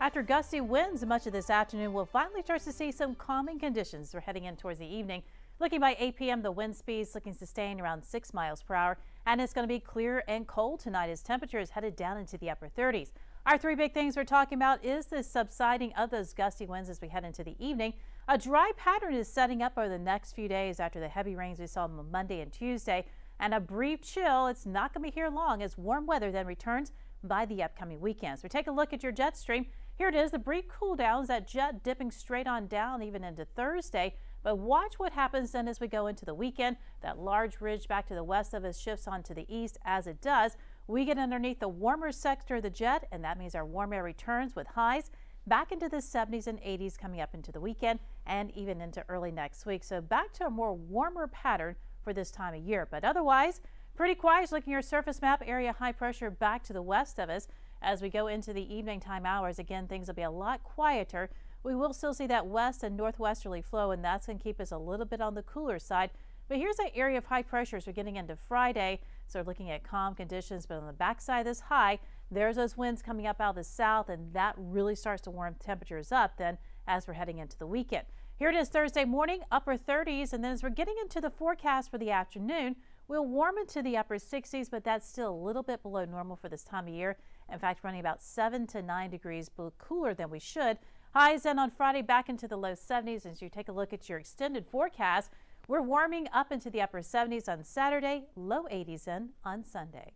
After gusty winds much of this afternoon, we'll finally start to see some calming conditions. We're heading in towards the evening. Looking by 8 p.m., the wind speeds looking sustained around 6 miles per hour. And it's going to be clear and cold tonight as temperatures headed down into the upper 30s. Our three big things we're talking about is the subsiding of those gusty winds as we head into the evening. A dry pattern is setting up over the next few days after the heavy rains we saw on Monday and Tuesday. And a brief chill, it's not going to be here long as warm weather then returns by the upcoming weekends. We take a look at your jet stream. Here it is, the brief cool downs, that jet dipping straight on down even into Thursday. But watch what happens then as we go into the weekend. That large ridge back to the west of us shifts onto the east. As it does, we get underneath the warmer sector of the jet, and that means our warm air returns with highs back into the 70s and 80s coming up into the weekend and even into early next week. So back to a more warmer pattern for this time of year. But otherwise, pretty quiet. Looking at your surface map, area high pressure back to the west of us. As we go into the evening time hours, again, things will be a lot quieter. We will still see that west and northwesterly flow, and that's going to keep us a little bit on the cooler side. But here's that area of high pressure as we're getting into Friday. So we're looking at calm conditions, but on the backside of this high, there's those winds coming up out of the south, and that really starts to warm temperatures up then as we're heading into the weekend. Here it is Thursday morning, upper 30s, and then as we're getting into the forecast for the afternoon, we'll warm into the upper 60s, but that's still a little bit below normal for this time of year. In fact, running about 7 to 9 degrees cooler than we should. Highs then on Friday back into the low 70s. As you take a look at your extended forecast, we're warming up into the upper 70s on Saturday, low 80s in on Sunday.